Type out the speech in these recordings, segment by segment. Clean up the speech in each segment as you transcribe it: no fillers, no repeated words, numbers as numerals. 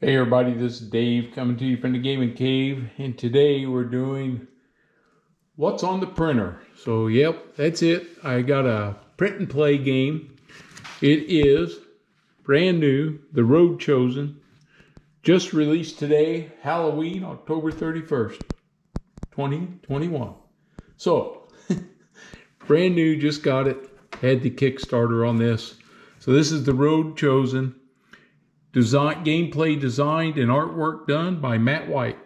Hey everybody, this is Dave coming to you from the Gaming Cave, and today we're doing what's on the printer. So yep, that's it. I got a print and play game. It is brand new, The Road Chosen, just released today, Halloween, October 31st, 2021. So, brand new, just got it, had the Kickstarter on this. So this is The Road Chosen. Gameplay designed and artwork done by Matt White.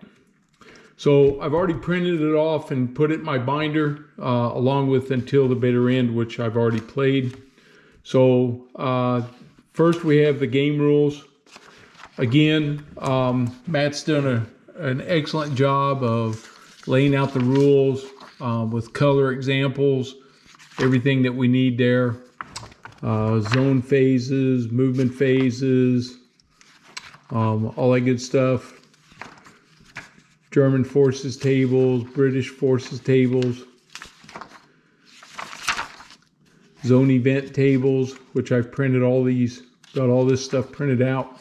So I've already printed it off and put it in my binder along with Until the Bitter End, which I've already played. So first we have the game rules. Again, Matt's done an excellent job of laying out the rules with color examples, everything that we need there. Zone phases, movement phases, all that good stuff. German forces tables, British forces tables, zone event tables, which I've printed all these, got all this stuff printed out.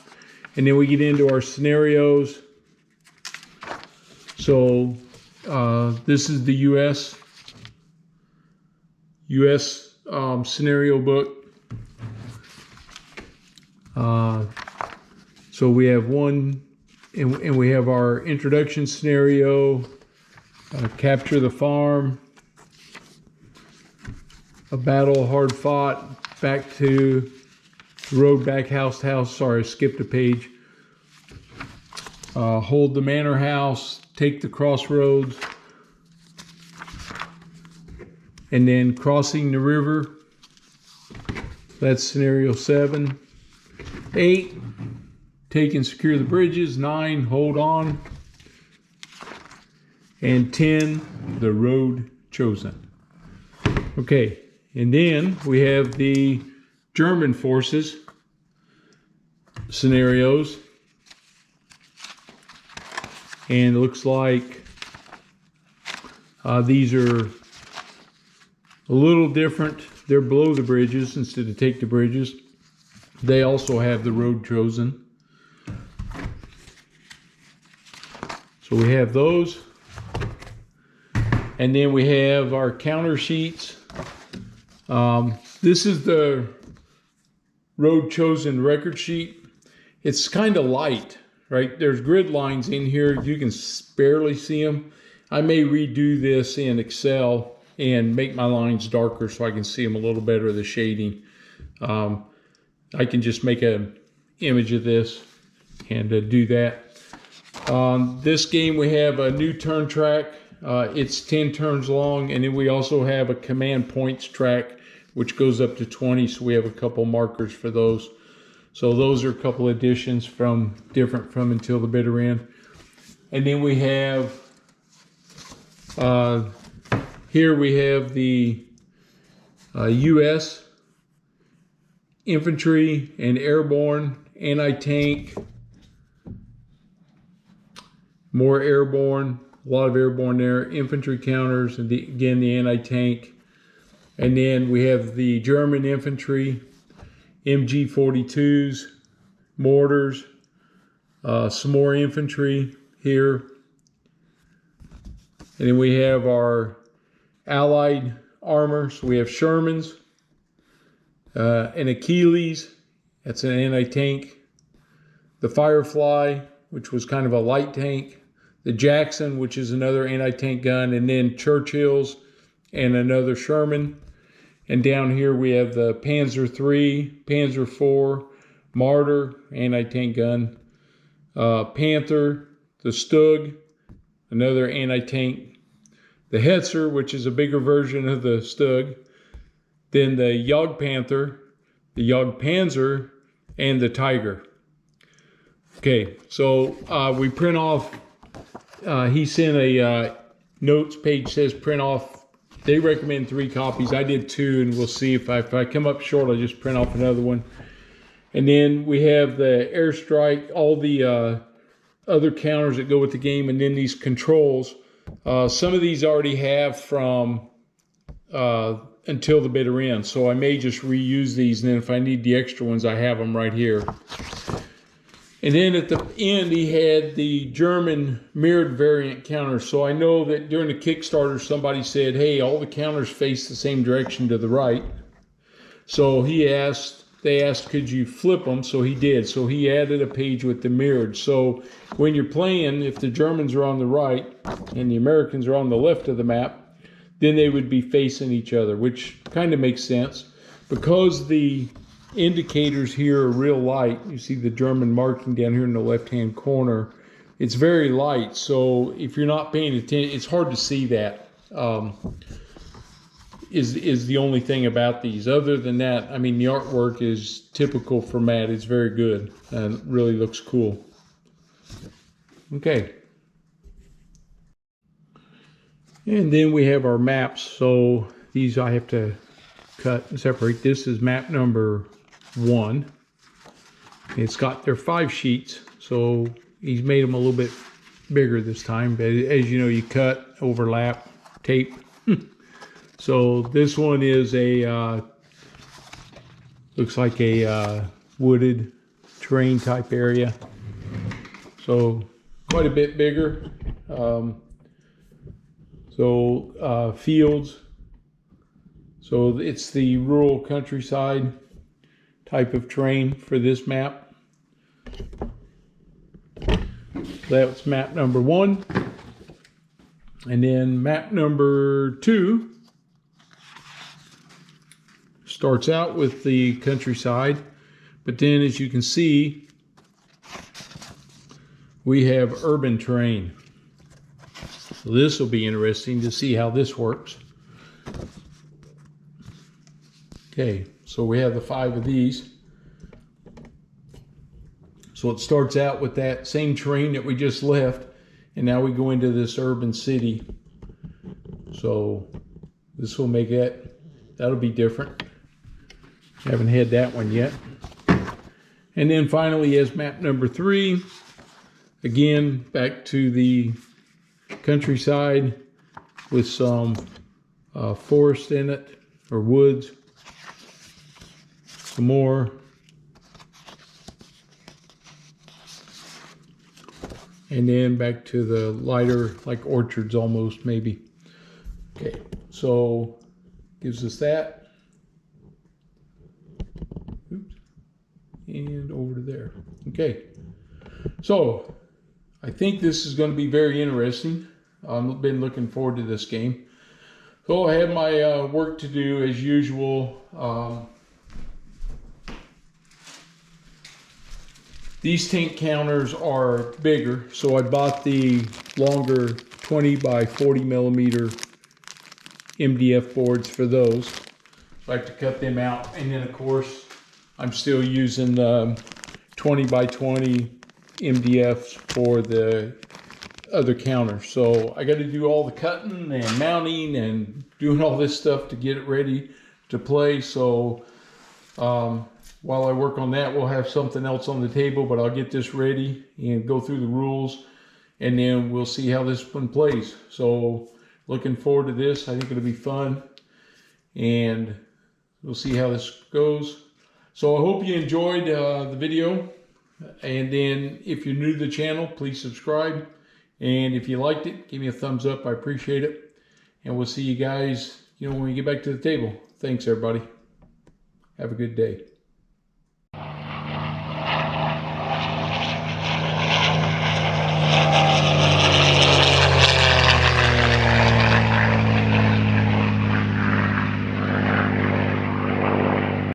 And then we get into our scenarios. So this is the US scenario book. So we have one, and we have our introduction scenario, capture the farm, a battle hard fought, back to road, back house to house. Sorry, I skipped a page. Hold the manor house, take the crossroads, and then crossing the river. That's scenario 7. 8. Take and secure the bridges. 9, hold on. And 10, the road chosen. Okay, and then we have the German forces scenarios. And it looks like these are a little different. They're below the bridges instead of take the bridges. They also have the road chosen. So we have those, and then we have our counter sheets. This is the road chosen record sheet. It's kind of light, right? There's grid lines in here. You can barely see them. I may redo this in Excel and make my lines darker so I can see them a little better, the shading. I can just make an image of this and do that. This game we have a new turn track. It's 10 turns long, and then we also have a command points track which goes up to 20, so we have a couple markers for those. So those are a couple additions different from Until the Bitter End. And then we have here we have the US Infantry and Airborne, anti-tank, more airborne, a lot of airborne there, infantry counters, and again the anti-tank. And then we have the German infantry, MG42s, mortars, some more infantry here. And then we have our allied armor. So we have Shermans, an Achilles, that's an anti-tank, the Firefly, which was kind of a light tank, the Jackson, which is another anti-tank gun, and then Churchills and another Sherman. And down here we have the Panzer III, Panzer IV, Marder, anti-tank gun, Panther, the Stug, another anti-tank, the Hetzer, which is a bigger version of the Stug, then the Jagdpanther, the Jagdpanzer, and the Tiger. Okay, so we print off, he sent a notes page, says print off. They recommend 3 copies. I did 2, and we'll see if I come up short, I'll just print off another one. And then we have the airstrike, all the other counters that go with the game, and then these controls. Some of these already have from Until the Bitter End, so I may just reuse these, and then if I need the extra ones, I have them right here. And then at the end, he had the German mirrored variant counter. So I know that during the Kickstarter, somebody said, hey, all the counters face the same direction to the right. So they asked, could you flip them? So he did. So he added a page with the mirrored. So when you're playing, if the Germans are on the right and the Americans are on the left of the map, then they would be facing each other, which kind of makes sense. Because the indicators here are real light, you see the German marking down here in the left-hand corner, it's very light. So if you're not paying attention, it's hard to see that. Is the only thing about these. Other than that, I mean, the artwork is typical for Matt. It's very good and really looks cool. Okay. And then we have our maps. So these I have to cut and separate. This is map number 1. It's got their 5 sheets. So he's made them a little bit bigger this time. But as you know, you cut, overlap, tape. So this one is a, looks like a wooded terrain type area. So quite a bit bigger. Fields. So it's the rural countryside type of terrain for this map. That's map number 1. And then map number 2 starts out with the countryside, but then as you can see, we have urban terrain. So this will be interesting to see how this works. Okay, so we have the 5 of these. So it starts out with that same terrain that we just left, and now we go into this urban city. So this will make that'll be different. Haven't had that one yet. And then finally, as map number 3, again, back to the countryside with some forest in it, or woods. Some more. And then back to the lighter, like orchards almost, maybe. Okay, so gives us that. Oops. And over to there. Okay, so I think this is going to be very interesting. I've been looking forward to this game. So I have my work to do as usual. These tank counters are bigger, so I bought the longer 20 by 40 millimeter MDF boards for those. So I have to cut them out, and then of course I'm still using 20 by 20 MDFs for the other counters. So I got to do all the cutting and mounting and doing all this stuff to get it ready to play. So while I work on that, we'll have something else on the table, but I'll get this ready and go through the rules, and then we'll see how this one plays. So looking forward to this. I think it'll be fun, and we'll see how this goes. So I hope you enjoyed the video, and then if you're new to the channel, please subscribe, and if you liked it, give me a thumbs up. I appreciate it, and we'll see you guys when we get back to the table. Thanks, everybody. Have a good day.